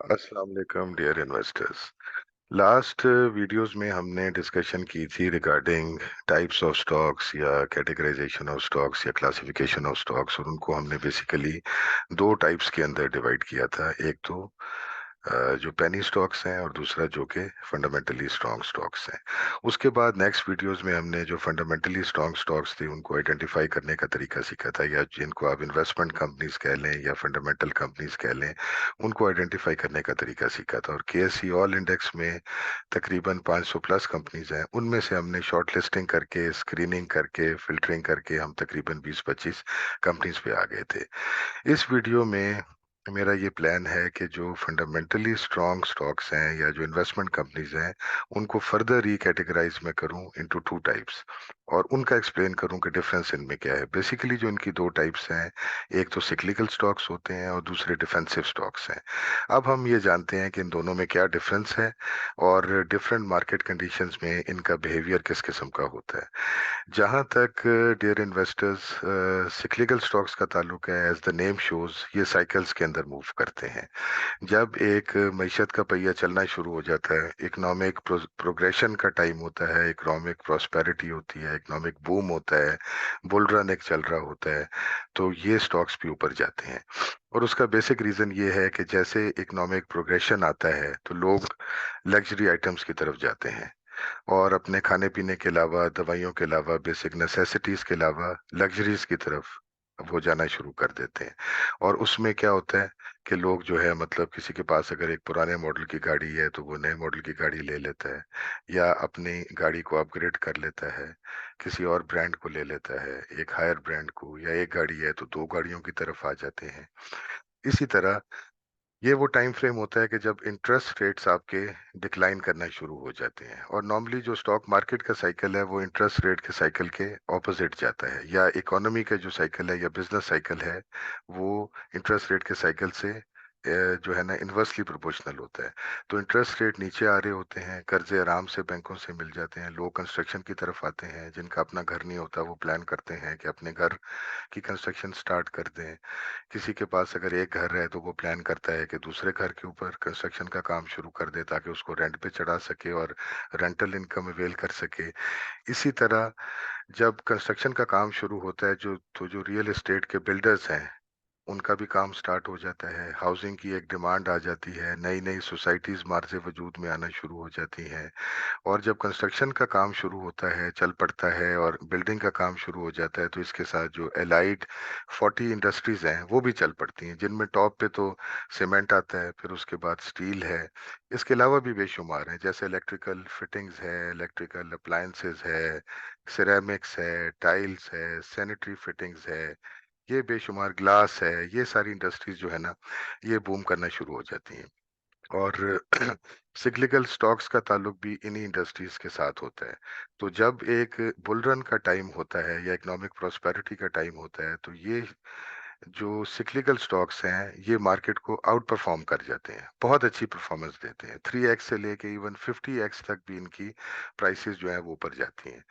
अस्सलाम वालेकुम dear investors. Last videos में हमने डिस्कशन की थी रिगार्डिंग टाइप्स ऑफ स्टॉक्स या कैटेगराइजेशन ऑफ स्टॉक्स या क्लासिफिकेशन ऑफ स्टॉक्स, और उनको हमने बेसिकली दो टाइप्स के अंदर डिवाइड किया था। एक तो जो पेनी स्टॉक्स हैं और दूसरा जो कि फंडामेंटली स्ट्रॉन्ग स्टॉक्स हैं। उसके बाद नेक्स्ट वीडियोस में हमने जो फंडामेंटली स्ट्रॉन्ग स्टॉक्स थी उनको आइडेंटिफाई करने का तरीका सीखा था, या जिनको आप इन्वेस्टमेंट कंपनीज कह लें या फंडामेंटल कंपनीज कह लें, उनको आइडेंटिफाई करने का तरीका सीखा था। और केएससी ऑल इंडेक्स में तकरीबन 500 प्लस कंपनीज हैं, उनमें से हमने शॉर्ट लिस्टिंग करके, स्क्रीनिंग करके, फिल्टरिंग करके हम तकरीबन 20-25 कंपनीज पे आ गए थे। इस वीडियो में मेरा ये प्लान है कि जो फंडामेंटली स्ट्रॉन्ग स्टॉक्स हैं या जो इन्वेस्टमेंट कंपनीज हैं, उनको फर्दर रिकैटेगराइज मैं करूं इनटू टू टाइप्स, और उनका एक्सप्लेन करूं कि डिफरेंस इनमें क्या है। बेसिकली जो इनकी दो टाइप्स हैं, एक तो सिक्लिकल स्टॉक्स होते हैं और दूसरे डिफेंसिव स्टॉक्स हैं। अब हम ये जानते हैं कि इन दोनों में क्या डिफरेंस है और डिफरेंट मार्केट कंडीशंस में इनका बिहेवियर किस किस्म का होता है। जहां तक डियर इन्वेस्टर्स सिक्लिकल स्टॉक्स का ताल्लुक है, एज द नेम शोज ये साइकिल्स के अंदर मूव करते हैं। जब एक मईशत का पहिया चलना शुरू हो जाता है, इकोनॉमिक प्रोग्रेशन का टाइम होता है, इकोनॉमिक प्रॉस्पेरिटी होती है, इकोनॉमिक बूम होता है, बुल रन एक चल रहा होता है, तो ये स्टॉक्स भी ऊपर जाते हैं। और उसका बेसिक रीजन ये है कि जैसे इकोनॉमिक प्रोग्रेशन आता है तो लोग लग्जरी आइटम्स की तरफ जाते हैं, और अपने खाने पीने के अलावा, दवाइयों के अलावा, बेसिक नेसेसिटीज के अलावा लग्जरीज की तरफ वो जाना शुरू कर देते हैं। और उसमें क्या होता है कि लोग जो है, मतलब किसी के पास अगर एक पुराने मॉडल की गाड़ी है तो वो नए मॉडल की गाड़ी ले लेता है, या अपनी गाड़ी को अपग्रेड कर लेता है, किसी और ब्रांड को ले लेता है, एक हायर ब्रांड को, या एक गाड़ी है तो दो गाड़ियों की तरफ आ जाते हैं। इसी तरह ये वो टाइम फ्रेम होता है कि जब इंटरेस्ट रेट्स आपके डिक्लाइन करना शुरू हो जाते हैं। और नॉर्मली जो स्टॉक मार्केट का साइकिल है वो इंटरेस्ट रेट के साइकिल के ऑपोजिट जाता है, या इकोनॉमी का जो साइकिल है या बिजनेस साइकिल है वो इंटरेस्ट रेट के साइकिल से जो है ना इन्वर्सली प्रोपोर्शनल होता है। तो इंटरेस्ट रेट नीचे आ रहे होते हैं, कर्जे आराम से बैंकों से मिल जाते हैं, लोग कंस्ट्रक्शन की तरफ आते हैं, जिनका अपना घर नहीं होता वो प्लान करते हैं कि अपने घर की कंस्ट्रक्शन स्टार्ट कर दें। किसी के पास अगर एक घर है तो वो प्लान करता है कि दूसरे घर के ऊपर कंस्ट्रक्शन का काम शुरू कर दे, ताकि उसको रेंट पे चढ़ा सके और रेंटल इनकम अवेल कर सके। इसी तरह जब कंस्ट्रक्शन का काम शुरू होता है, जो रियल एस्टेट के बिल्डर्स हैं उनका भी काम स्टार्ट हो जाता है, हाउसिंग की एक डिमांड आ जाती है, नई नई सोसाइटीज मार्जे वजूद में आना शुरू हो जाती हैं। और जब कंस्ट्रक्शन का काम शुरू होता है, चल पड़ता है और बिल्डिंग का काम शुरू हो जाता है, तो इसके साथ जो एलाइड 40 इंडस्ट्रीज हैं वो भी चल पड़ती हैं, जिनमें टॉप पे तो सीमेंट आता है, फिर उसके बाद स्टील है। इसके अलावा भी बेशुमार हैं, जैसे इलेक्ट्रिकल फिटिंग्स है, इलेक्ट्रिकल अप्लायंसेस है, सिरेमिक्स है, टाइल्स है, सैनिटरी फिटिंग्स है, ये बेशुमार ग्लास है। ये सारी इंडस्ट्रीज जो है ना, ये बूम करना शुरू हो जाती हैं। और सिक्लिकल स्टॉक्स का ताल्लुक भी इन्हीं इंडस्ट्रीज के साथ होता है। तो जब एक बुल रन का टाइम होता है या इकोनॉमिक प्रॉस्पेरिटी का टाइम होता है, तो ये जो सिक्लिकल स्टॉक्स हैं ये मार्केट को आउट परफॉर्म कर जाते हैं, बहुत अच्छी परफॉर्मेंस देते हैं। 3x से लेके इवन 50x तक भी इनकी प्राइसेस जो है वो ऊपर जाती हैं।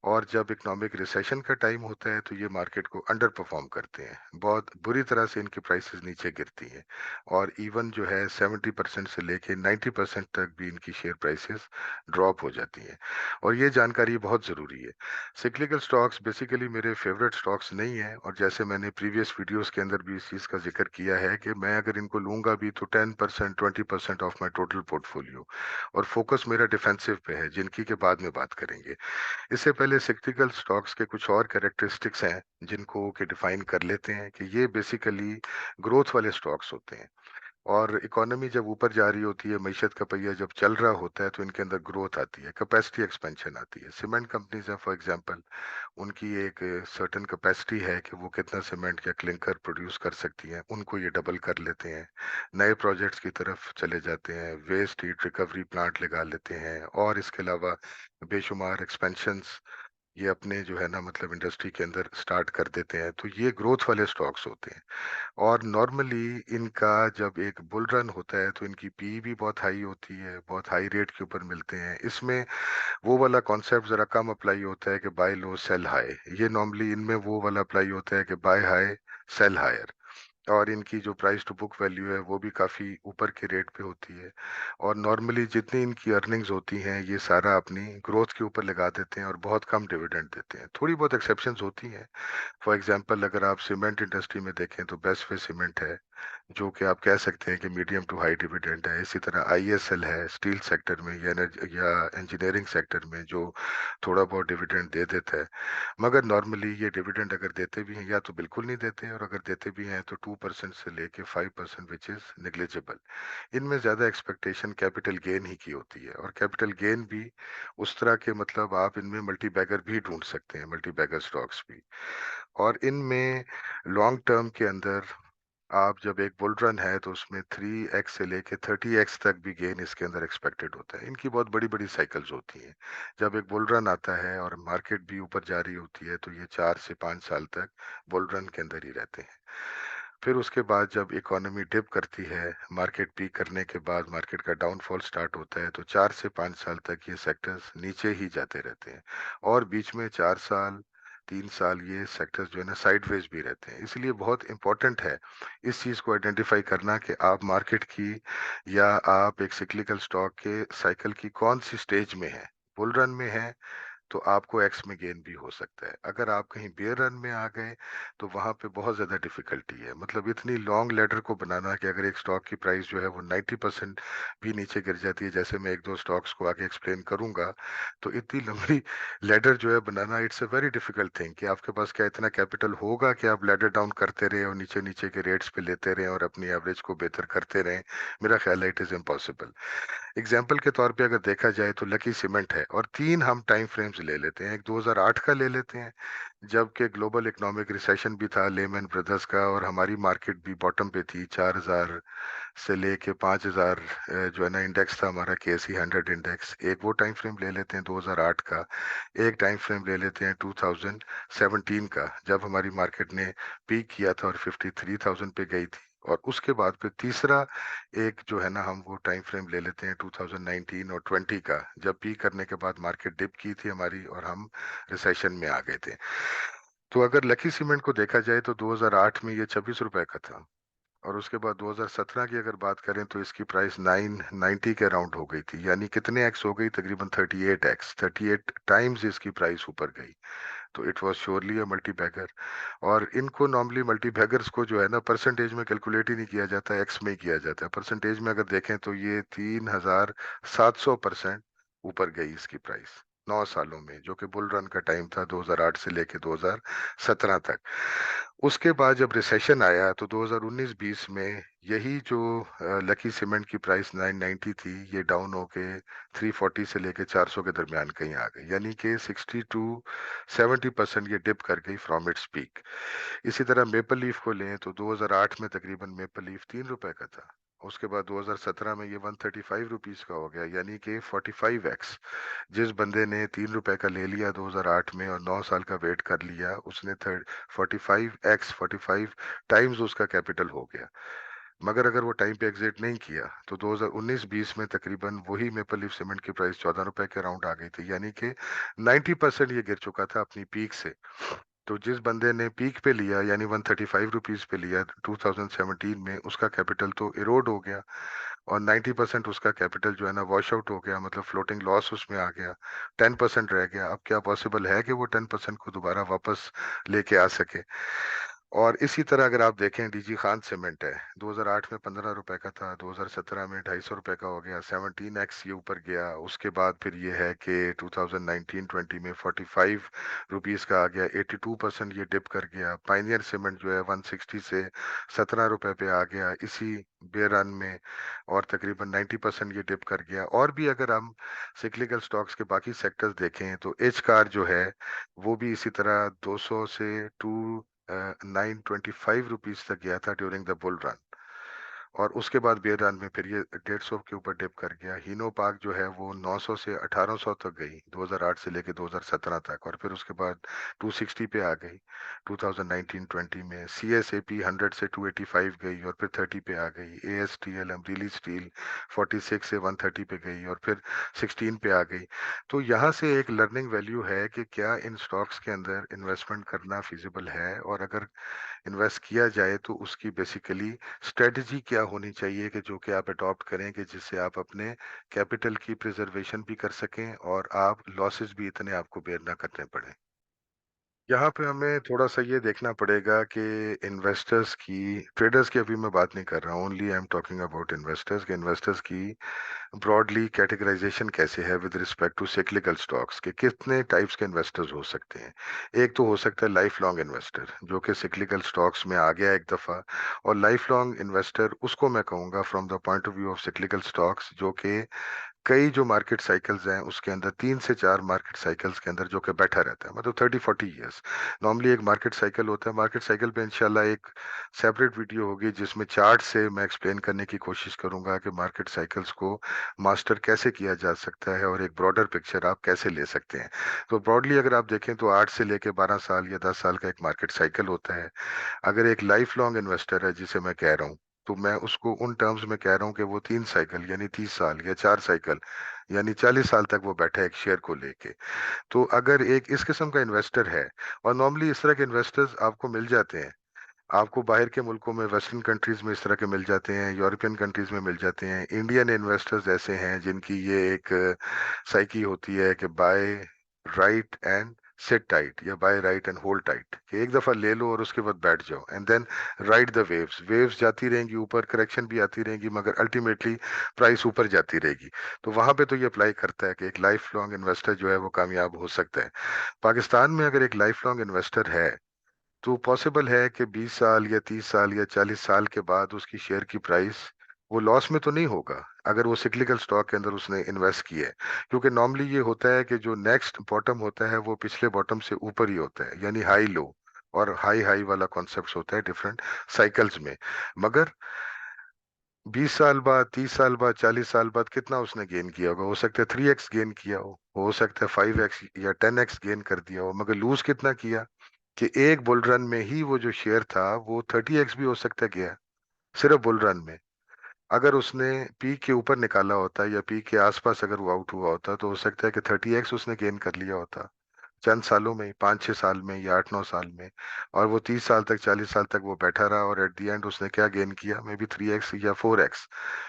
और जब इकोनॉमिक रिसेशन का टाइम होता है तो ये मार्केट को अंडर परफॉर्म करते हैं, बहुत बुरी तरह से इनकी प्राइसेस नीचे गिरती हैं। और इवन जो है 70% से लेके 90% तक भी इनकी शेयर प्राइसेस ड्रॉप हो जाती हैं। और ये जानकारी बहुत ज़रूरी है। सिक्लिकल स्टॉक्स बेसिकली मेरे फेवरेट स्टॉक्स नहीं है, और जैसे मैंने प्रीवियस वीडियोस के अंदर भी इस चीज़ का जिक्र किया है कि मैं अगर इनको लूंगा भी तो 10% 20% ऑफ माई टोटल पोर्टफोलियो। और फोकस मेरा डिफेंसिव पे है, जिनकी के बाद में बात करेंगे। इससे पहले सिक्लिकल स्टॉक्स के कुछ और कैरेक्टरिस्टिक्स हैं जिनको के डिफाइन कर लेते हैं कि ये बेसिकली ग्रोथ वाले स्टॉक्स होते हैं। और इकोनॉमी जब ऊपर जा रही होती है, मईशत का पहिया जब चल रहा होता है, तो इनके अंदर ग्रोथ आती है, कैपेसिटी एक्सपेंशन आती है। सीमेंट कंपनीज हैं फॉर एग्जांपल, उनकी एक सर्टेन कैपेसिटी है कि वो कितना सीमेंट या क्लिंकर प्रोड्यूस कर सकती हैं, उनको ये डबल कर लेते हैं, नए प्रोजेक्ट्स की तरफ चले जाते हैं, वेस्ट हीट रिकवरी प्लांट लगा लेते हैं, और इसके अलावा बेशुमार एक्सपेंशंस ये अपने जो है ना, मतलब इंडस्ट्री के अंदर स्टार्ट कर देते हैं। तो ये ग्रोथ वाले स्टॉक्स होते हैं। और नॉर्मली इनका जब एक बुल रन होता है तो इनकी पी भी बहुत हाई होती है, बहुत हाई रेट के ऊपर मिलते हैं। इसमें वो वाला कॉन्सेप्ट जरा कम अप्लाई होता है कि बाय लो सेल हाई। ये नॉर्मली इनमें वो वाला अप्लाई होता है कि बाय हाई सेल हायर। और इनकी जो प्राइस टू बुक वैल्यू है वो भी काफ़ी ऊपर के रेट पे होती है। और नॉर्मली जितनी इनकी अर्निंग्स होती हैं ये सारा अपनी ग्रोथ के ऊपर लगा देते हैं और बहुत कम डिविडेंड देते हैं। थोड़ी बहुत एक्सेप्शंस होती हैं। फॉर एग्जांपल अगर आप सीमेंट इंडस्ट्री में देखें तो बेस्ट वे सीमेंट है, जो कि आप कह सकते हैं कि मीडियम टू हाई डिविडेंड है। इसी तरह आईएसएल है स्टील सेक्टर में या या इंजीनियरिंग सेक्टर में, जो थोड़ा बहुत डिविडेंड दे देता है। मगर नॉर्मली ये डिविडेंड अगर देते भी हैं या तो बिल्कुल नहीं देते, और अगर देते भी हैं तो 2% से लेके 5%, विच इज नेग्लिजिबल। इनमें ज्यादा एक्सपेक्टेशन कैपिटल गेन ही की होती है, और कैपिटल गेन भी उस तरह के, मतलब आप इनमें मल्टी बैगर भी ढूंढ सकते हैं, मल्टी बैगर स्टॉक्स भी। और इनमें लॉन्ग टर्म के अंदर आप जब एक बुल रन है तो उसमें 3x से लेके 30x तक भी गेन इसके अंदर एक्सपेक्टेड होता है। इनकी बहुत बड़ी बड़ी साइकिल्स होती हैं। जब एक बुल रन आता है और मार्केट भी ऊपर जा रही होती है तो ये 4 से 5 साल तक बुल रन के अंदर ही रहते हैं। फिर उसके बाद जब इकोनॉमी डिप करती है, मार्केट पीक करने के बाद मार्केट का डाउनफॉल स्टार्ट होता है, तो 4 से 5 साल तक ये सेक्टर्स नीचे ही जाते रहते हैं। और बीच में 4 साल 3 साल ये सेक्टर्स जो है ना साइडवेज भी रहते हैं। इसलिए बहुत इंपॉर्टेंट है इस चीज को आइडेंटिफाई करना कि आप मार्केट की या आप एक सिक्लिकल स्टॉक के साइकिल की कौन सी स्टेज में है। बुल रन में है तो आपको एक्स में गेन भी हो सकता है। अगर आप कहीं बेयर रन में आ गए तो वहां पे बहुत ज्यादा डिफिकल्टी है। मतलब इतनी लॉन्ग लेडर को बनाना कि अगर एक स्टॉक की प्राइस जो है वो 90% भी नीचे गिर जाती है, जैसे मैं एक दो स्टॉक्स को आगे एक्सप्लेन करूंगा, तो इतनी लंबी लेडर जो है बनाना, it's a very difficult thing कि आपके पास क्या इतना कैपिटल होगा कि आप लेडर डाउन करते रहे और नीचे नीचे के रेट्स पे लेते रहे और अपनी एवरेज को बेहतर करते रहे। मेरा ख्याल है इट इज इम्पॉसिबल। एग्जाम्पल के तौर पे अगर देखा जाए तो लकी सीमेंट है, और तीन हम टाइम फ्रेम्स ले लेते हैं। एक 2008 का ले लेते हैं, जबकि ग्लोबल इकोनॉमिक रिसेशन भी था लेमन ब्रदर्स का, और हमारी मार्केट भी बॉटम पे थी। 4000 से लेके 5000 जो है ना इंडेक्स था हमारा, KC 100 इंडेक्स। एक वो टाइम फ्रेम ले लेते हैं 2008 का। एक टाइम फ्रेम ले लेते हैं 2017 का, जब हमारी मार्केट ने पीक किया था और 53,000 पे गई थी। और उसके बाद फिर तीसरा एक जो है ना, हम वो टाइम फ्रेम ले लेते हैं 2019 और 20 का, जब पीक करने के बाद मार्केट डिप की थी हमारी और हम रिसेशन में आ गए थे। तो अगर लकी सीमेंट को देखा जाए तो 2008 में ये 26 रुपए का था, और उसके बाद 2017 की अगर बात करें तो इसकी प्राइस 990 के अराउंड हो गई थी। यानी कितने एक्स हो गई? तकरीबन 38x, 38 टाइम्स इसकी प्राइस ऊपर गई। तो it was surely a multi bagger. और इनको नॉर्मली मल्टी बैगर्स को जो है ना परसेंटेज में कैलकुलेट ही नहीं किया जाता, एक्स में ही किया जाता है। परसेंटेज में अगर देखें तो ये 3700% ऊपर गई इसकी प्राइस 9 सालों में, जो कि बुल रन का टाइम था 2008 से लेके 2017 तक। उसके बाद जब रिसेशन आया तो 2019-20 में यही जो लकी सीमेंट की प्राइस 990 थी, ये डाउन होके 340 से लेके 400 के दरमियान कहीं आ गई। यानी कि 60 to 70% ये डिप कर गई फ्रॉम इट्स पीक। इसी तरह मेपल लीफ को लें तो 2008 में तकरीबन मेपल लीफ 3 रुपए का था। उसके बाद 2017 में ये 135 रुपीज का हो गया, यानी कि 45x। जिस बंदे ने 3 रुपए का ले लिया 2008 में और 9 साल का वेट कर लिया, उसने 45x, 45 टाइम्स उसका कैपिटल हो गया। मगर अगर वो टाइम पे एग्जिट नहीं किया तो 2019-20 में तकरीबन वही मेपल लीफ सीमेंट की प्राइस 14 रुपए के अराउंड आ गई थी। यानी कि 90% ये गिर चुका था अपनी पीक से। तो जिस बंदे ने पीक पे लिया यानी 135 रुपीज पे लिया 2017 में, उसका कैपिटल तो इरोड हो गया, और 90% उसका कैपिटल जो है ना वॉश आउट हो गया, मतलब फ्लोटिंग लॉस उसमें आ गया। 10% रह गया। अब क्या पॉसिबल है कि वो 10% को दोबारा वापस लेके आ सके? और इसी तरह अगर आप देखें डीजी खान सीमेंट है, 2008 में 15 रुपए का था, 2017 में 250 रुपए का हो गया, 17x ये ऊपर गया। उसके बाद फिर ये है कि 2019-20 में 45 रुपीज का आ गया, 82% ये डिप कर गया। पाइनियर सीमेंट जो है 160 से 17 रुपए पे आ गया इसी बेयर रन में, और तकरीबन 90% ये डिप कर गया। और भी अगर हम सिक्लिकल स्टॉक्स के बाकी सेक्टर्स देखें तो एच कार जो है वो भी इसी तरह 200 से 925 रुपीज तक गया था ड्यूरिंग द बुल रन, और उसके बाद बेयर रन में फिर ये 150 के ऊपर डिप कर गया। हीनो पार्क जो है वो 900 से 1800 तक गई 2008 से लेके 2017 तक, और फिर उसके बाद 260 पे आ गई 2019-20 में। CSAP 100 से 285 गई और फिर 30 पे आ गई। ASTL अमरीली स्टील 46 से 130 पे गई और फिर 16 पे आ गई। तो यहाँ से एक लर्निंग वैल्यू है कि क्या इन स्टॉक्स के अंदर इन्वेस्टमेंट करना फिजिबल है, और अगर इन्वेस्ट किया जाए तो उसकी बेसिकली स्ट्रेटजी क्या होनी चाहिए कि जो कि आप अडॉप्ट करें कि जिससे आप अपने कैपिटल की प्रिजर्वेशन भी कर सकें और आप लॉसेस भी इतने आपको बेयर ना करने पड़े। यहाँ पे हमें थोड़ा-सा ये देखना पड़ेगा कि इन्वेस्टर्स की ट्रेडर्स की अभी मैं बात नहीं कर रहा हूँ, only I am talking about investors के इन्वेस्टर्स की ब्रॉडली कैटेगराइजेशन कैसे है with respect to cyclical stocks के कितने टाइप्स के इन्वेस्टर्स हो सकते हैं। एक तो हो सकता है लाइफ लॉन्ग इन्वेस्टर जो कि सिक्लिकल स्टॉक्स में आ गया एक दफा, और लाइफ लॉन्ग इन्वेस्टर उसको मैं कहूंगा from the point of view of cyclical stocks जो कि कई जो मार्केट साइकिल्स हैं उसके अंदर 3 से 4 मार्केट साइकिल्स के अंदर जो कि बैठा रहता है, मतलब 30-40 ईयर्स नॉर्मली एक मार्केट साइकिल होता है। मार्केट साइकिल पे इंशाल्लाह एक सेपरेट वीडियो होगी जिसमें चार्ट से मैं एक्सप्लेन करने की कोशिश करूंगा कि मार्केट साइकिल्स को मास्टर कैसे किया जा सकता है और एक ब्रॉडर पिक्चर आप कैसे ले सकते हैं। तो ब्रॉडली अगर आप देखें तो 8 से लेके 12 साल या 10 साल का एक मार्केट साइकिल होता है। अगर एक लाइफ लॉन्ग इन्वेस्टर है जिसे मैं कह रहा हूँ, तो मैं उसको उन टर्म्स में कह रहा हूँ कि वो 3 साइकिल यानी 30 साल या 4 साइकिल यानी 40 साल तक वो बैठा है एक शेयर को लेके। तो अगर एक इस किस्म का इन्वेस्टर है, और नॉर्मली इस तरह के इन्वेस्टर्स आपको मिल जाते हैं, आपको बाहर के मुल्कों में वेस्टर्न कंट्रीज में इस तरह के मिल जाते हैं, यूरोपियन कंट्रीज में मिल जाते हैं। इंडियन इन्वेस्टर्स ऐसे हैं जिनकी ये एक साइकी होती है कि buy right and sit tight या buy right and hold tight, कि एक दफा ले लो और उसके बाद बैठ जाओ and then ride the waves. Waves जाती रहेंगी ऊपर, करेक्शन भी आती रहेंगी, मगर अल्टीमेटली प्राइस ऊपर जाती रहेगी। तो वहां पे तो ये अप्लाई करता है कि एक लाइफ लॉन्ग इन्वेस्टर जो है वो कामयाब हो सकता है। पाकिस्तान में अगर एक लाइफ लॉन्ग इन्वेस्टर है तो पॉसिबल है कि 20 साल या 30 साल या 40 साल के बाद उसकी शेयर की प्राइस, वो लॉस में तो नहीं होगा अगर वो सिक्लिकल स्टॉक के अंदर उसने इन्वेस्ट किया है। क्योंकि नॉर्मली ये होता है कि जो नेक्स्ट बॉटम होता है वो पिछले बॉटम से ऊपर ही होता है, यानी हाई लो और हाई हाई वाला कॉन्सेप्ट होता है डिफरेंट साइकिल्स में। मगर 20 साल बाद, 30 साल बाद, 40 साल बाद कितना उसने गेन किया होगा? हो सकता है 3x गेन किया हो सकता है 5x या 10x गेन कर दिया हो, मगर लूज कितना किया कि एक बुल रन में ही वो जो शेयर था वो 30x भी हो सकता गया, सिर्फ बुल रन में। अगर उसने पीक के ऊपर निकाला होता या पीक के आसपास अगर वो आउट हुआ होता तो हो सकता है कि 30x उसने गेन कर लिया होता चंद सालों में, 5-6 साल में या 8-9 साल में। और वो 30 साल तक, 40 साल तक वो बैठा रहा और एट द एंड उसने क्या गेन किया? मे बी 3x या 4x,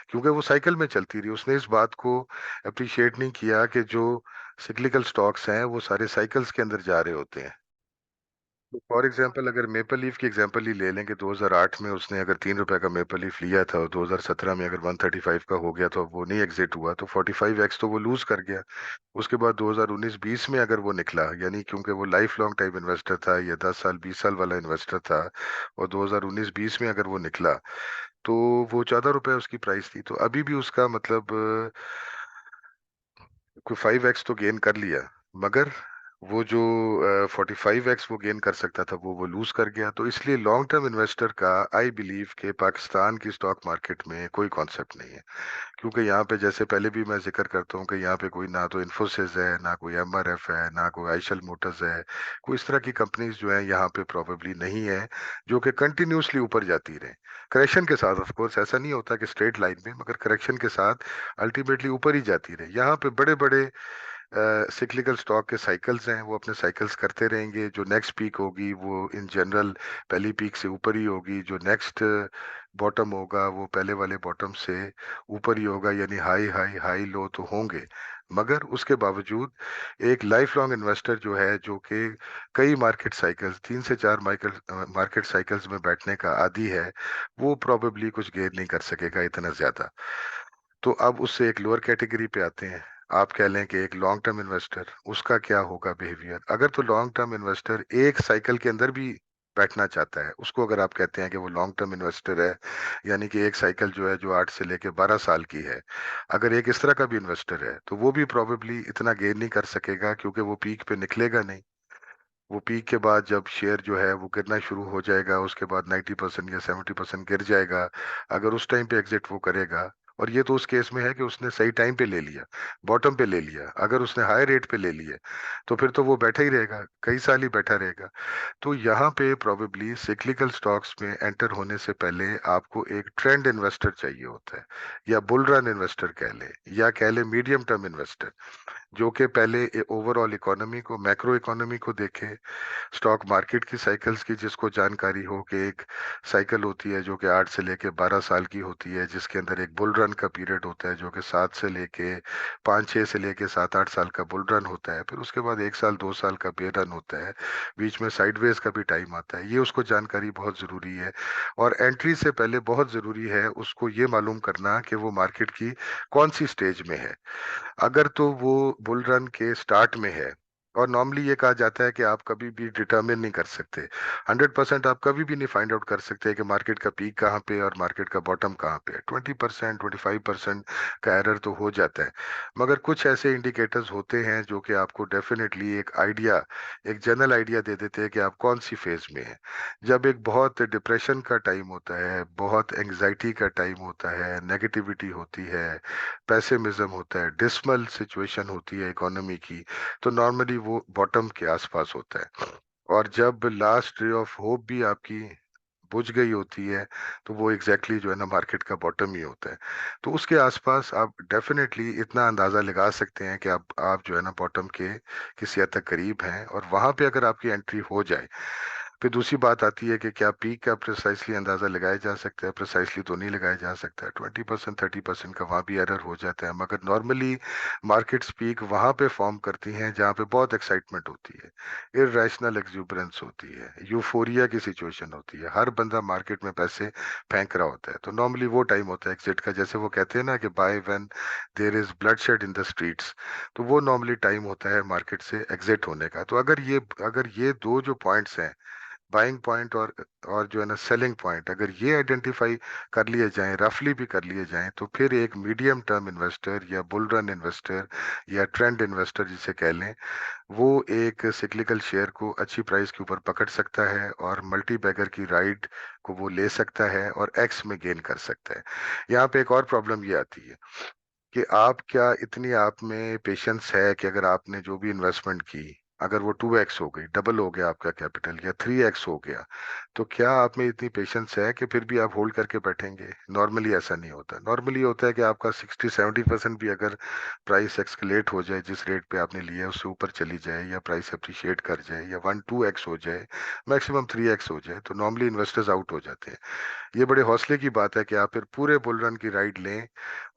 क्योंकि वो साइकिल में चलती रही। उसने इस बात को अप्रिशिएट नहीं किया कि जो सिक्लिकल स्टॉक्स हैं वो सारे साइकिल्स के अंदर जा रहे होते हैं। फॉर एग्जाम्पल अगर मेपल लीफ की एग्जाम्पल ही ले लें कि 2008 में उसने अगर 3 रुपए का मेपल लीफ लिया था और 2017 में अगर 135 का हो गया तो अब वो नहीं एग्जिट हुआ, तो 45x तो वो लूज कर गया। उसके बाद 2019-20 में अगर वो निकला, यानी क्योंकि वो लाइफ लॉन्ग टाइप इन्वेस्टर था या 10 साल 20 साल वाला इन्वेस्टर था, और 2019-20 में अगर वो निकला तो वो 14 रुपए उसकी प्राइस थी। तो अभी भी उसका मतलब कोई 5x तो गेन कर लिया, मगर वो जो 45x वो गेन कर सकता था वो लूज कर गया। तो इसलिए लॉन्ग टर्म इन्वेस्टर का आई बिलीव के पाकिस्तान की स्टॉक मार्केट में कोई कॉन्सेप्ट नहीं है। क्योंकि यहाँ पे जैसे पहले भी मैं जिक्र करता हूँ कि यहाँ पे कोई ना तो इन्फोसिस है, ना कोई एमआरएफ है, ना कोई आइशल मोटर्स है। कोई इस तरह की कंपनीज जो है यहाँ पे प्रोबेबली नहीं है जो कि कंटिन्यूसली ऊपर जाती रहे करेक्शन के साथ। ऑफ कोर्स ऐसा नहीं होता कि स्ट्रेट लाइन में, मगर करेक्शन के साथ अल्टीमेटली ऊपर ही जाती रहे। यहाँ पे बड़े बड़े सिक्लिकल स्टॉक के साइकिल्स हैं, वो अपने साइकिल्स करते रहेंगे। जो नेक्स्ट पीक होगी वो इन जनरल पहली पीक से ऊपर ही होगी, जो नेक्स्ट बॉटम होगा वो पहले वाले बॉटम से ऊपर ही होगा, यानी हाई हाई हाई लो तो होंगे। मगर उसके बावजूद एक लाइफ लॉन्ग इन्वेस्टर जो है, जो कि कई मार्केट साइकिल्स, 3 से 4 मार्केट साइकिल्स में बैठने का आदी है, वो प्रोबेबली कुछ गेन नहीं कर सकेगा इतना ज्यादा। तो अब उससे एक लोअर कैटेगरी पे आते हैं। आप कह लें कि एक लॉन्ग टर्म इन्वेस्टर, उसका क्या होगा बिहेवियर? अगर तो लॉन्ग टर्म इन्वेस्टर एक साइकिल के अंदर भी बैठना चाहता है, उसको अगर आप कहते हैं कि वो लॉन्ग टर्म इन्वेस्टर है, यानी कि एक साइकिल जो है जो 8 से लेके 12 साल की है, अगर एक इस तरह का भी इन्वेस्टर है तो वो भी प्रोबेबली इतना गेन नहीं कर सकेगा, क्योंकि वो पीक पे निकलेगा नहीं। वो पीक के बाद जब शेयर जो है वो गिरना शुरू हो जाएगा, उसके बाद 90% या 70% गिर जाएगा। अगर उस टाइम पे एग्जिट वो करेगा, और ये तो उस केस में है कि उसने सही टाइम पे ले लिया, बॉटम पे ले लिया। अगर उसने हाई रेट पे ले लिया तो फिर तो वो बैठा ही रहेगा, कई साल ही बैठा रहेगा। तो यहाँ पे प्रोबेबली सिक्लिकल स्टॉक्स में एंटर होने से पहले आपको एक ट्रेंड इन्वेस्टर चाहिए होता है, या बुल रन इन्वेस्टर कह ले, या कह ले मीडियम टर्म इन्वेस्टर, जो कि पहले ओवरऑल इकोनॉमी को, मैक्रो इकोनॉमी को देखे, स्टॉक मार्केट की साइकिल्स की जिसको जानकारी हो कि एक साइकिल होती है जो कि 8 से लेके 12 साल की होती है, जिसके अंदर एक बुल रन का पीरियड होता है जो कि 7 से लेके 5 6 से लेके 7 8 साल का बुल रन होता है, फिर उसके बाद 1 साल 2 साल का बेर रन होता है, बीच में साइडवेज का भी टाइम आता है। ये उसको जानकारी बहुत जरूरी है। और एंट्री से पहले बहुत जरूरी है उसको ये मालूम करना कि वो मार्केट की कौन सी स्टेज में है। अगर तो वो बुल रन के स्टार्ट में है, और नॉर्मली ये कहा जाता है कि आप कभी भी डिटरमिन नहीं कर सकते, 100% आप कभी भी नहीं फाइंड आउट कर सकते कि मार्केट का पीक कहाँ पे और मार्केट का बॉटम कहाँ पे है। 20% 25% का एरर तो हो जाता है, मगर कुछ ऐसे इंडिकेटर्स होते हैं जो कि आपको डेफिनेटली एक आइडिया, एक जनरल आइडिया दे देते हैं कि आप कौन सी फेज में हैं। जब एक बहुत डिप्रेशन का टाइम होता है, बहुत एंग्जाइटी का टाइम होता है, नेगेटिविटी होती है, पेसिमिज्म होता है, डिसमल सिचुएशन होती है इकोनॉमी की, तो नॉर्मली वो बॉटम के आसपास होता है। और जब लास्ट रे ऑफ होप भी आपकी बुझ गई होती है, तो वो एग्जैक्टली जो है ना मार्केट का बॉटम ही होता है। तो उसके आसपास आप डेफिनेटली इतना अंदाजा लगा सकते हैं कि आप जो है ना बॉटम के किसी हद तक करीब हैं, और वहां पे अगर आपकी एंट्री हो जाए। फिर दूसरी बात आती है कि क्या पीक का प्रिसाइसली अंदाजा लगाया जा सकता है? प्रिसाइसली तो नहीं लगाया जा सकता है, 20% 30% का वहां भी एरर हो जाता है। मगर नॉर्मली मार्केट्स पीक वहां पे फॉर्म करती हैं जहां पे बहुत एक्साइटमेंट होती है, इरेशनल एक्सुबरेंस होती है, यूफोरिया की सिचुएशन होती है, हर बंदा मार्केट में पैसे फेंक रहा होता है। तो नॉर्मली वो टाइम होता है एग्जिट का, जैसे वो कहते हैं ना कि by when there is bloodshed in the streets. तो वो नॉर्मली टाइम होता है मार्केट से एग्जिट होने का। तो अगर ये दो जो पॉइंट्स हैं, बाइंग पॉइंट और जो है ना सेलिंग पॉइंट, अगर ये आइडेंटिफाई कर लिए जाएं, रफली भी कर लिए जाएं, तो फिर एक मीडियम टर्म इन्वेस्टर या बुल रन इन्वेस्टर या ट्रेंड इन्वेस्टर जिसे कह लें, वो एक सिक्लिकल शेयर को अच्छी प्राइस के ऊपर पकड़ सकता है और मल्टी बैगर की राइड को वो ले सकता है और एक्स में गेन कर सकता है। यहाँ पे एक और प्रॉब्लम ये आती है कि आप क्या इतनी आप में पेशेंस है कि अगर आपने जो भी इन्वेस्टमेंट की, अगर वो 2x हो गई, डबल हो गया आपका कैपिटल, या 3x हो गया, तो क्या आप में इतनी पेशेंस है कि फिर भी आप होल्ड करके बैठेंगे? नॉर्मली ऐसा नहीं होता। नॉर्मली होता है कि आपका 60-70% भी अगर प्राइस एक्सकलेट हो जाए, जिस रेट पे आपने लिया है उससे ऊपर चली जाए, या प्राइस अप्रिशिएट कर जाए, या 1-2x हो जाए, मैक्सिमम 3x हो जाए, तो नॉर्मली इन्वेस्टर्स आउट हो जाते हैं। ये बड़े हौसले की बात है कि आप फिर पूरे बुल रन की राइड लें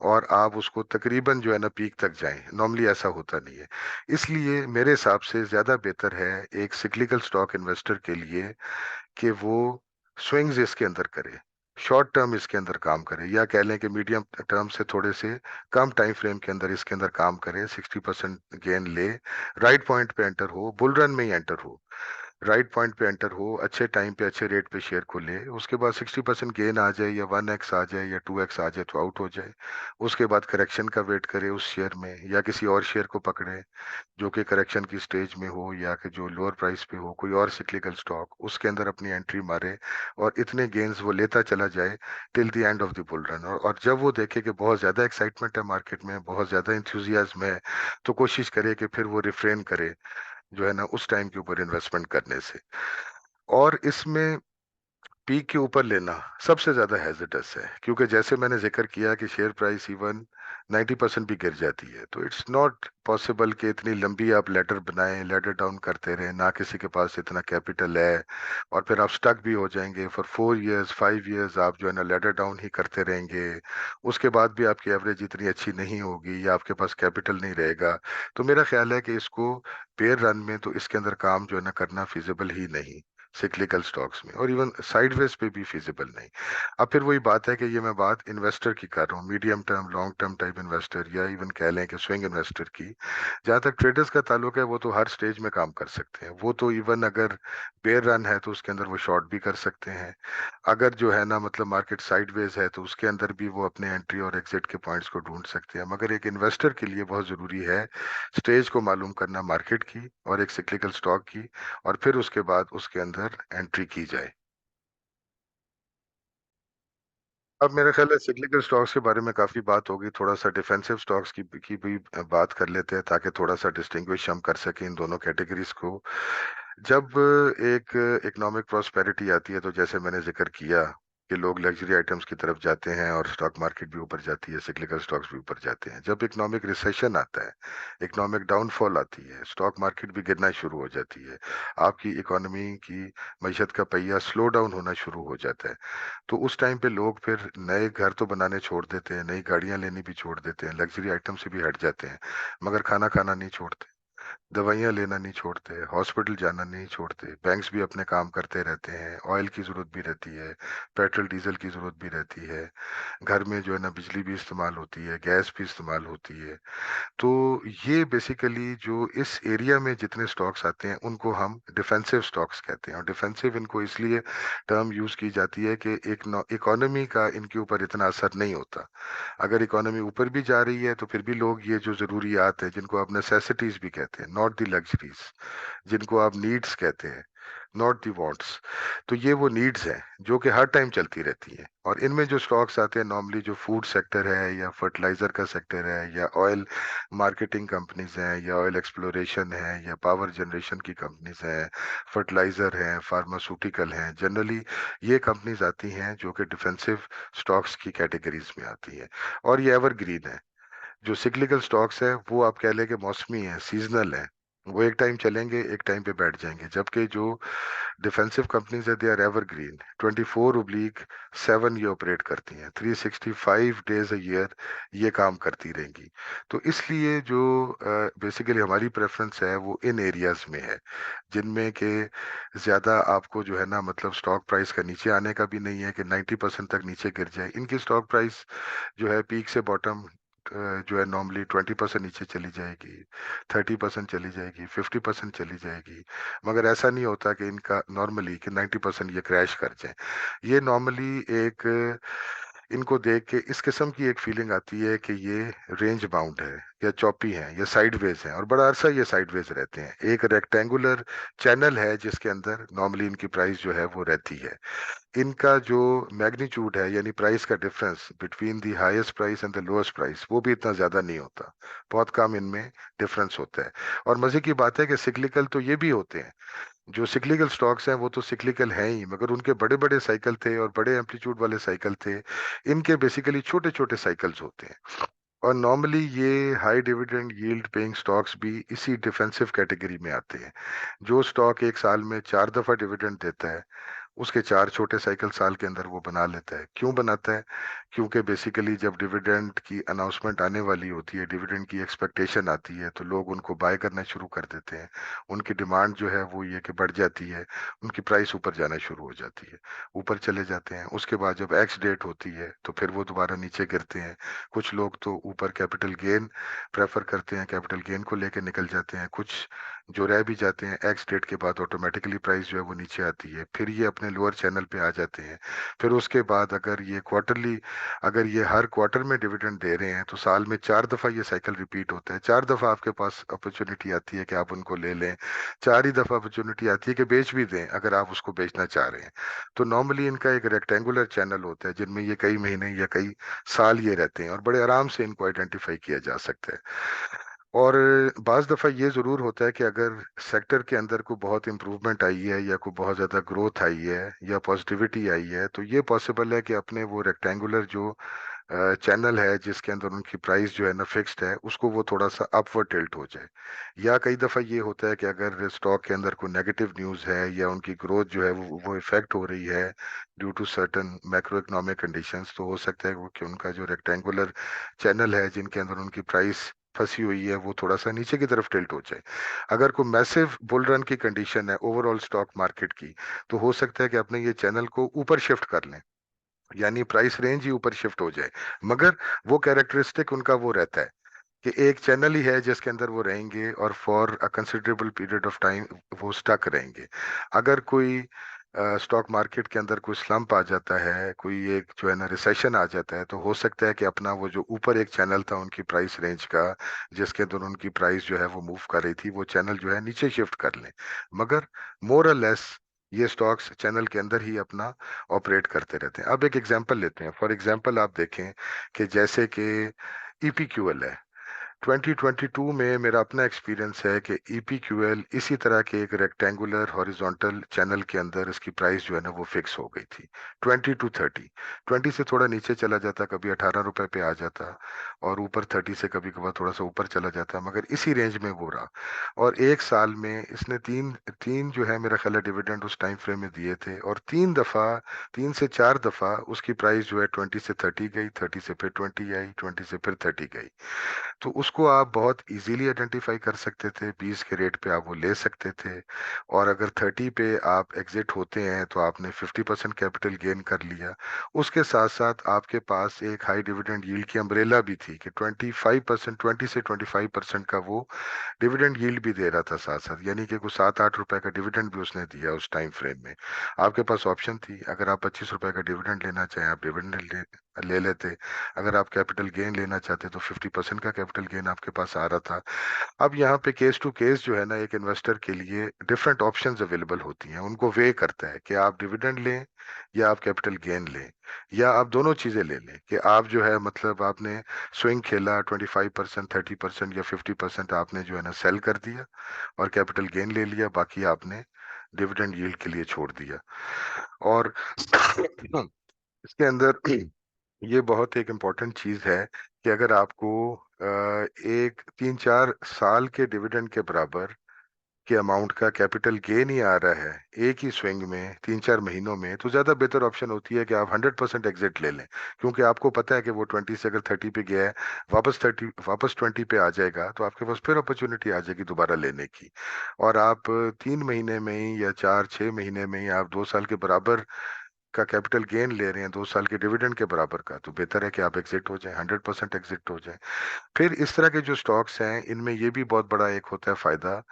और आप उसको तकरीबन जो है ना पीक तक जाएं। नॉर्मली ऐसा होता नहीं है। इसलिए मेरे हिसाब से ज्यादा बेहतर है एक सिक्लिकल स्टॉक इन्वेस्टर के लिए कि वो स्विंग्स इसके अंदर करे, शॉर्ट टर्म इसके अंदर काम करे, या कह लें कि मीडियम टर्म से थोड़े से कम टाइम फ्रेम के अंदर इसके अंदर काम करे, 60% गेन ले, राइट पॉइंट पे एंटर हो, बुल रन में ही एंटर हो, राइट पॉइंट पे एंटर हो, अच्छे टाइम पे अच्छे रेट पे शेयर को ले, उसके बाद 60% गेन आ जाए, या 1x आ जाए, या 2x आ जाए, तो आउट हो जाए। उसके बाद करेक्शन का वेट करे उस शेयर में, या किसी और शेयर को पकड़े जो कि करेक्शन की स्टेज में हो, या कि जो लोअर प्राइस पे हो, कोई और सिक्लिकल स्टॉक, उसके अंदर अपनी एंट्री मारे और इतने गेन्स वो लेता चला जाए till the end of the bull run. और जब वो देखे कि बहुत ज्यादा एक्साइटमेंट है मार्केट में, बहुत ज्यादा इंथुजियाज्म है, तो कोशिश करे कि फिर वो रिफ्रेन करे जो है ना उस टाइम के ऊपर इन्वेस्टमेंट करने से। और इसमें पीक के ऊपर लेना सबसे ज्यादा हैजर्डस है, क्योंकि जैसे मैंने जिक्र किया कि शेयर प्राइस इवन 90% भी गिर जाती है, तो इट्स नॉट पॉसिबल कि इतनी लंबी आप लेडर बनाएं, लेडर डाउन करते रहें, ना किसी के पास इतना कैपिटल है, और फिर आप स्टक भी हो जाएंगे फॉर 4 इयर्स 5 इयर्स, आप जो है ना लेडर डाउन ही करते रहेंगे। उसके बाद भी आपकी एवरेज इतनी अच्छी नहीं होगी, या आपके पास कैपिटल नहीं रहेगा। तो मेरा ख्याल है कि इसको बेयर रन में तो इसके अंदर काम जो है ना करना फिजिबल ही नहीं, सिक्लिकल स्टॉक्स में, और इवन साइडवेज पे भी फिजिबल नहीं। अब फिर वही बात है कि ये मैं बात इन्वेस्टर की कर रहा हूँ, medium term long term type investor, या इवन कह लें कि स्विंग इन्वेस्टर की। जहाँ तक ट्रेडर्स का ताल्लुक है, वो तो हर स्टेज में काम कर सकते हैं। वो तो इवन अगर बेयर रन है तो उसके अंदर वो शॉर्ट भी कर सकते हैं। अगर जो है ना मतलब मार्केट साइडवेज है तो उसके अंदर भी वो अपने एंट्री और एग्जिट के पॉइंट्स को ढूंढ सकते हैं। मगर एक इन्वेस्टर के लिए बहुत जरूरी है स्टेज को मालूम करना मार्केट की और एक सिक्लिकल स्टॉक की, और फिर उसके बाद उसके अंदर एंट्री की जाए। अब मेरा ख्याल है सिक्लिकल स्टॉक्स के बारे में काफी बात होगी, थोड़ा सा डिफेंसिव स्टॉक्स की भी बात कर लेते हैं ताकि थोड़ा सा डिस्टिंग्विश हम कर सकें इन दोनों कैटेगरीज को। जब एक इकोनॉमिक प्रॉस्पेरिटी आती है तो जैसे मैंने जिक्र किया कि लोग लग्जरी आइटम्स की तरफ जाते हैं और स्टॉक मार्केट भी ऊपर जाती है, सिक्लिकल स्टॉक्स भी ऊपर जाते हैं। जब इकोनॉमिक रिसेशन आता है, इकोनॉमिक डाउनफॉल आती है, स्टॉक मार्केट भी गिरना शुरू हो जाती है, आपकी इकोनॉमी की मईशत का पहिया स्लो डाउन होना शुरू हो जाता है। तो उस टाइम पे लोग फिर नए घर तो बनाने छोड़ देते हैं, नई गाड़ियां लेनी भी छोड़ देते हैं, लग्जरी आइटम से भी हट जाते हैं, मगर खाना खाना नहीं छोड़ते, दवाइयां लेना नहीं छोड़ते, हॉस्पिटल जाना नहीं छोड़ते, बैंक्स भी अपने काम करते रहते हैं, ऑयल की जरूरत भी रहती है, पेट्रोल डीजल की जरूरत भी रहती है, घर में जो है ना बिजली भी इस्तेमाल होती है, गैस भी इस्तेमाल होती है। तो ये बेसिकली जो इस एरिया में जितने स्टॉक्स आते हैं उनको हम डिफेंसिव स्टॉक्स कहते हैं, और डिफेंसिव इनको इसलिए टर्म यूज की जाती है कि एक इकोनॉमी का इनके ऊपर इतना असर नहीं होता। अगर इकोनॉमी ऊपर भी जा रही है तो फिर भी लोग ये जो जरूरियात है जिनको आप नेसेसिटीज भी कहते हैं, नॉट द लग्जरीज, जिनको आप नीड्स कहते हैं, नॉट दी वांट्स, तो ये वो नीड्स हैं जो कि हर टाइम चलती रहती हैं। और इनमें जो स्टॉक्स आते हैं नॉर्मली जो फूड सेक्टर है या फर्टिलाइजर का सेक्टर है या ऑयल मार्केटिंग कंपनीज हैं या ऑयल एक्सप्लोरेशन है या पावर जनरेशन की कंपनीज हैं, फर्टिलाइजर हैं, फार्मास्यूटिकल हैं, जनरली ये कंपनीज आती हैं जो कि डिफेंसिव स्टॉक्स की कैटेगरीज में आती है। और ये एवरग्रीन है। जो सिक्लिकल स्टॉक्स है वो आप कह लें कि मौसमी है, सीजनल है, वो एक टाइम चलेंगे एक टाइम पे बैठ जाएंगे, जबकि जो डिफेंसिव कंपनीज है दे आर एवरग्रीन, 24/7 ये ऑपरेट करती हैं, 365 डेज अ ईयर ये काम करती रहेंगी। तो इसलिए जो बेसिकली हमारी प्रेफरेंस है वो इन एरियाज में है जिनमें के ज्यादा आपको जो है ना मतलब स्टॉक प्राइस का नीचे आने का भी नहीं है कि 90% तक नीचे गिर जाए। इनकी स्टॉक प्राइस जो है पीक से बॉटम जो है नॉर्मली 20% नीचे चली जाएगी, 30% चली जाएगी, 50% चली जाएगी, मगर ऐसा नहीं होता कि इनका नॉर्मली कि 90% ये क्रैश कर जाए। ये नॉर्मली एक इनको देख के इस किस्म की एक फीलिंग आती है कि ये रेंज बाउंड है या चौपी है या साइडवेज है, और बड़ा अरसा ये साइडवेज रहते हैं। एक रेक्टेंगुलर चैनल है जिसके अंदर नॉर्मली इनकी प्राइस जो है वो रहती है। इनका जो मैग्नीट्यूड है यानी प्राइस का difference between the highest price and the lowest price वो भी इतना ज्यादा नहीं होता, बहुत कम इनमें डिफरेंस होता है। और मजे की बात है कि सिक्लिकल तो ये भी होते हैं, जो सिक्लिकल स्टॉक्स हैं वो तो सिक्लिकल हैं ही, मगर उनके बड़े बड़े साइकिल थे और बड़े एम्पलीट्यूड वाले साइकिल थे। इनके बेसिकली छोटे छोटे साइकिल्स होते हैं। और नॉर्मली ये high dividend yield paying stocks भी इसी डिफेंसिव कैटेगरी में आते हैं। जो स्टॉक एक साल में 4 दफा डिविडेंड देता है उसके 4 छोटे साइकिल साल के अंदर वो बना लेता है। क्यों बनाता है? क्योंकि बेसिकली जब डिविडेंड की अनाउंसमेंट आने वाली होती है, डिविडेंड की एक्सपेक्टेशन आती है, तो लोग उनको बाय करना शुरू कर देते हैं। उनकी डिमांड जो है वो ये कि बढ़ जाती है, उनकी प्राइस ऊपर जाना शुरू हो जाती है, ऊपर चले जाते हैं। उसके बाद जब एक्स डेट होती है तो फिर वो दोबारा नीचे गिरते हैं। कुछ लोग तो ऊपर कैपिटल गेन प्रेफर करते हैं, कैपिटल गेन को लेकर निकल जाते हैं। कुछ जो रह भी जाते हैं एक्स डेट के बाद ऑटोमेटिकली प्राइस जो है वो नीचे आती है, फिर ये अपने लोअर चैनल पे आ जाते हैं। फिर उसके बाद अगर ये क्वार्टरली, अगर ये हर क्वार्टर में डिविडेंड दे रहे हैं तो साल में 4 दफा ये साइकिल रिपीट होता है। 4 दफा आपके पास अपॉर्चुनिटी आती है कि आप उनको ले लें, 4 ही दफा अपॉर्चुनिटी आती है कि बेच भी दें अगर आप उसको बेचना चाह रहे हैं। तो नॉर्मली इनका एक रेक्टेंगुलर चैनल होता है जिनमें ये कई महीने या कई साल ये रहते हैं और बड़े आराम से इनको आइडेंटिफाई किया जा सकता है। और बाज दफा ये जरूर होता है कि अगर सेक्टर के अंदर कोई बहुत इंप्रूवमेंट आई है या कोई बहुत ज्यादा ग्रोथ आई है या पॉजिटिविटी आई है तो ये पॉसिबल है कि अपने वो रेक्टेंगुलर जो चैनल है जिसके अंदर उनकी प्राइस जो है ना फिक्स्ड है उसको वो थोड़ा सा अपवर्ड टिल्ट हो जाए। या कई दफा ये होता है कि अगर स्टॉक के अंदर कोई नेगेटिव न्यूज है या उनकी ग्रोथ जो है वो इफेक्ट हो रही है due to certain macroeconomic conditions, तो हो सकता है कि उनका जो रेक्टेंगुलर चैनल है जिनके अंदर उनकी प्राइस फंसी हुई है वो थोड़ा सा नीचे की तरफ टिल्ट हो जाए। अगर कोई मैसिव बुल रन की कंडीशन है ओवरऑल स्टॉक मार्केट की, तो हो सकता है कि अपने ये चैनल को ऊपर शिफ्ट कर लें, यानी प्राइस रेंज ही ऊपर शिफ्ट हो जाए। मगर वो कैरेक्टरिस्टिक उनका वो रहता है कि एक चैनल ही है जिसके अंदर वो रहेंगे और for a considerable period of time वो स्टक रहेंगे। अगर कोई स्टॉक मार्केट के अंदर कोई स्लंप आ जाता है, कोई एक जो है ना रिसेशन आ जाता है, तो हो सकता है कि अपना वो जो ऊपर एक चैनल था उनकी प्राइस रेंज का जिसके अंदर उनकी प्राइस जो है वो मूव कर रही थी, वो चैनल जो है नीचे शिफ्ट कर लें। मगर मोर और लेस ये स्टॉक्स चैनल के अंदर ही अपना ऑपरेट करते रहते हैं। अब एक एग्जांपल लेते हैं। फॉर एग्जांपल आप देखें कि जैसे कि ईपीक्यूएल है। 2022 में मेरा अपना एक्सपीरियंस है कि ईपीक्यूएल इसी तरह के एक रेक्टेंगुलर हॉरिजॉन्टल चैनल के अंदर इसकी प्राइस जो है ना वो फिक्स हो गई थी, 20 to 30। 20 से थोड़ा नीचे चला जाता, कभी 18 रुपए पे आ जाता, और ऊपर 30 से कभी कभार थोड़ा सा ऊपर चला जाता, मगर इसी रेंज में वो रहा। और एक साल में इसने तीन तीन जो है मेरा ख्याल है डिविडेंड उस टाइम फ्रेम में दिए थे, और 3 दफा, 3 से 4 दफा उसकी प्राइस जो है 20 से 30 गई, 30 से फिर 20 आई, 20 से फिर 30 गई। तो उसको आप बहुत इजीली आइडेंटिफाई कर सकते थे, 20 के रेट पे आप वो ले सकते थे। और अगर 30 पे आप एग्जिट होते हैं तो आपने 50% कैपिटल गेन कर लिया। उसके साथ साथ आपके पास एक हाई डिविडेंड यील्ड की अम्ब्रेला भी थी कि 25%, 20 से 25% का वो डिविडेंड यील्ड भी दे रहा था साथ साथ, यानी कि कुछ 7-8 रुपए का डिविडेंड भी उसने दिया उस टाइम फ्रेम में। आपके पास ऑप्शन थी, अगर आप 25 रुपए का डिविडेंड लेना चाहें आप डिविडेंड ले लेते। अगर आप कैपिटल गेन लेना चाहते तो 50% का कैपिटल गेन आपके पास आ रहा था। अब यहाँ पे केस टू केस जो है ना, एक इन्वेस्टर के लिए डिफरेंट ऑप्शंस अवेलेबल होती हैं, उनको वे करता है कि आप डिविडेंड लें या आप कैपिटल गेन लें, या आप दोनों चीजें ले लें। कि आप जो है मतलब आपने स्विंग खेला, 25%, 30% या 50% आपने जो है ना सेल कर दिया और कैपिटल गेन ले लिया, बाकी आपने डिविडेंड यील्ड के लिए छोड़ दिया। और इसके अंदर ये बहुत एक इम्पॉर्टेंट चीज है कि अगर आपको एक 3-4 साल के डिविडेंड के बराबर के अमाउंट का कैपिटल गेन ही आ रहा है एक ही स्विंग में 3-4 महीनों में, तो ज्यादा बेहतर ऑप्शन होती है कि आप 100% एग्जिट ले लें। क्योंकि आपको पता है कि वो 20 से अगर 30 पे गया है, वापस 20 पे आ जाएगा, तो आपके पास फिर अपॉर्चुनिटी आ जाएगी दोबारा लेने की। और आप 3 महीने में ही या 4-6 महीने में ही आप 2 साल के बराबर का कैपिटल गेन ले रहे हैं, 2 साल के डिविडेंड के बराबर का, तो बेहतर है कि आप एग्जिट हो जाएं, 100% एग्जिट हो जाएं। फिर इस तरह के जो स्टॉक्स हैं इनमें ये भी बहुत बड़ा एक होता है फायदा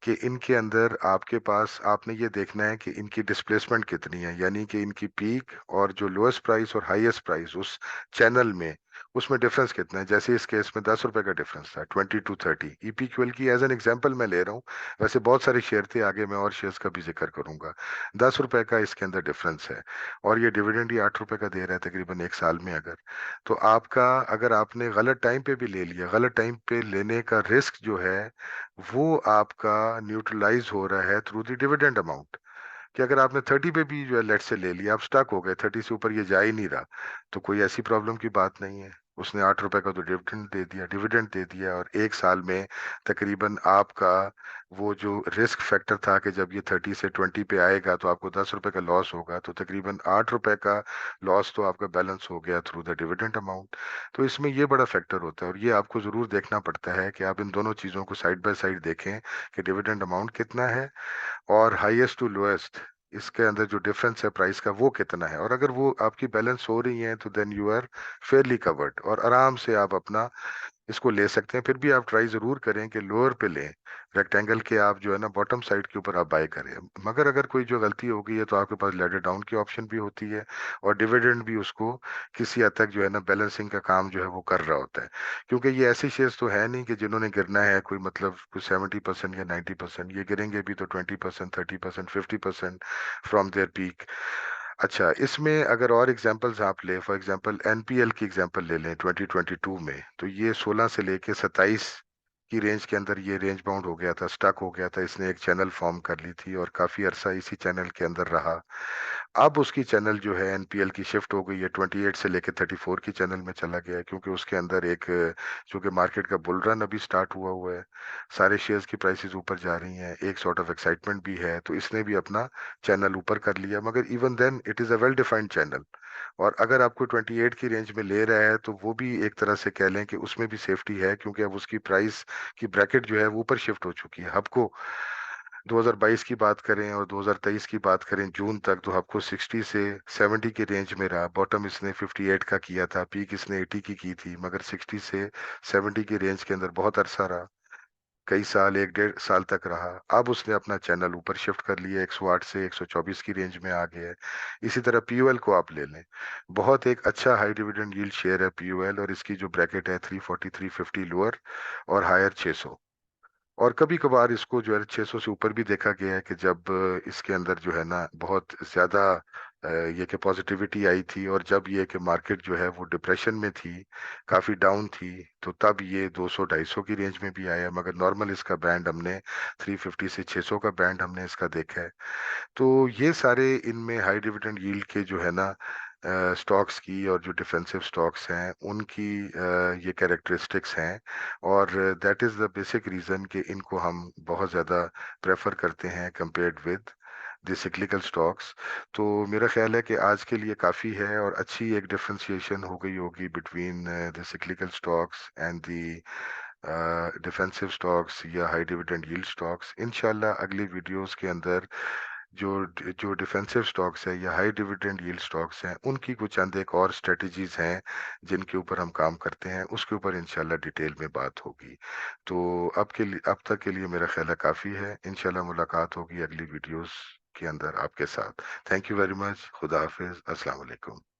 कि इनके अंदर आपके पास आपने ये देखना है कि इनकी डिस्प्लेसमेंट कितनी है, यानी कि इनकी पीक और जो लोएस्ट प्राइस और हाईएस्ट प्राइस उस चैनल में, उसमें डिफरेंस कितना है। जैसे इस केस में 10 रुपए का डिफरेंस था, 20 to 30। ईपीक्यूएल की एज एन एग्जांपल मैं ले रहा हूँ, वैसे बहुत सारे शेयर थे, आगे मैं और शेयर्स का भी जिक्र करूंगा। 10 रुपए का इसके अंदर डिफरेंस है, और ये डिविडेंड ही 8 रुपए का दे रहा है तकरीबन एक साल में। अगर तो आपका, अगर आपने गलत टाइम पे भी ले लिया, गलत टाइम पे लेने का रिस्क जो है वो आपका न्यूट्रलाइज हो रहा है थ्रू द डिविडेंड अमाउंट। कि अगर आपने 30 पे भी जो है लेट से ले लिया, आप स्टक हो गए, 30 से ऊपर ये जा ही नहीं रहा, तो कोई ऐसी प्रॉब्लम की बात नहीं है। उसने 8 रुपए का तो डिविडेंड दे दिया, और एक साल में तकरीबन आपका वो जो रिस्क फैक्टर था कि जब ये 30 से 20 पे आएगा तो आपको 10 रुपए का लॉस होगा, तो तकरीबन 8 रुपए का लॉस तो आपका बैलेंस हो गया थ्रू द डिविडेंड अमाउंट। तो इसमें ये बड़ा फैक्टर होता है, और ये आपको जरूर देखना पड़ता है कि आप इन दोनों चीजों को साइड बाय साइड देखें कि डिविडेंड अमाउंट कितना है और हाईएस्ट टू लोएस्ट इसके अंदर जो डिफरेंस है प्राइस का वो कितना है। और अगर वो आपकी बैलेंस हो रही है तो then you are fairly covered, और आराम से आप अपना इसको ले सकते हैं। फिर भी आप ट्राई जरूर करें कि लोअर पे लें, रेक्टेंगल के आप जो है ना बॉटम साइड के ऊपर आप बाय करें। मगर अगर कोई जो गलती हो गई है तो आपके पास लेडर डाउन की ऑप्शन भी होती है, और डिविडेंड भी उसको किसी हद तक जो है ना बैलेंसिंग का काम जो है वो कर रहा होता है। क्योंकि ये ऐसे शेयर्स तो है नहीं कि जिन्होंने गिरना है कोई मतलब कुछ 70% या 90%, ये गिरेंगे भी तो 20%, 30%, 50% फ्रॉम देयर पीक। अच्छा, इसमें अगर और एग्जांपल्स आप ले, फॉर एग्जांपल एनपीएल की एग्जांपल ले लें 2022 में, तो ये 16 से लेके 27 की रेंज के अंदर ये रेंज बाउंड हो गया था, स्टक हो गया था। इसने एक चैनल फॉर्म कर ली थी और काफी अरसा इसी चैनल के अंदर रहा। अब उसकी चैनल जो है एनपीएल की शिफ्ट हो गई है, 28 से लेके 34 की चैनल में चला गया है, क्योंकि उसके अंदर एक चूंकि मार्केट का बुल रन अभी स्टार्ट हुआ हुआ है, सारे शेयर्स की प्राइसेस ऊपर जा रही हैं, एक सॉर्ट ऑफ एक्साइटमेंट भी है, तो इसने भी अपना चैनल ऊपर कर लिया। मगर even then it is a well defined channel. और अगर आपको 28 की रेंज में ले रहा है तो वो भी एक तरह से कह लें कि उसमें भी सेफ्टी है, क्योंकि अब उसकी प्राइस की ब्रैकेट जो है वो ऊपर शिफ्ट हो चुकी है। आपको 2022 की बात करें और 2023 की बात करें जून तक, तो आपको 60 से 70 की रेंज में रहा। बॉटम इसने 58 का किया था, पीक इसने 80 की थी, मगर 60 से 70 की रेंज के अंदर बहुत अरसा रहा, कई साल, 1-1.5 साल तक रहा। अब उसने अपना चैनल ऊपर शिफ्ट कर लिया, 108 से 124 की रेंज में आ गया है। इसी तरह पीयूएल को आप ले लें, बहुत एक अच्छा हाई डिविडेंड यील्ड शेयर है पीयूएल, और इसकी जो ब्रैकेट है 340, 350 लोअर और हायर 600। और कभी-कभार इसको जो है 600 से ऊपर भी देखा गया है कि जब इसके अंदर जो है ना बहुत ज़्यादा ये कि पॉज़िटिविटी आई थी और जब ये कि मार्केट जो है वो डिप्रेशन में थी, काफ़ी डाउन थी, तो तब ये 200-250 की रेंज में भी आया, मगर नॉर्मल इसका बैंड हमने 350 से 600 का बैंड हमने इसका देखा है। तो ये सारे इनमें हाई डिविडेंड यील्ड के जो है ना स्टॉक्स की और जो डिफेंसिव स्टॉक्स हैं उनकी ये कैरेक्टरिस्टिक्स हैं और that is the basic reason कि इनको हम बहुत ज़्यादा प्रेफर करते हैं compared with the cyclical stocks. तो मेरा ख्याल है कि आज के लिए काफ़ी है और अच्छी एक डिफरेंशिएशन हो गई होगी between the cyclical stocks and the defensive stocks या हाई डिविडेंड यील्ड स्टॉक्स। इंशाल्लाह अगली वीडियोस के अंदर जो जो डिफेंसिव स्टॉक्स है या हाई डिविडेंड यील्ड स्टॉक्स हैं उनकी कुछ चंद एक और स्ट्रेटजीज हैं जिनके ऊपर हम काम करते हैं, उसके ऊपर इंशाल्लाह डिटेल में बात होगी। तो अब तक के लिए मेरा ख्याल है काफ़ी है। इंशाल्लाह मुलाकात होगी अगली वीडियोस के अंदर आपके साथ। Thank you very much. खुदा हाफिज। अस्सलाम वालेकुम।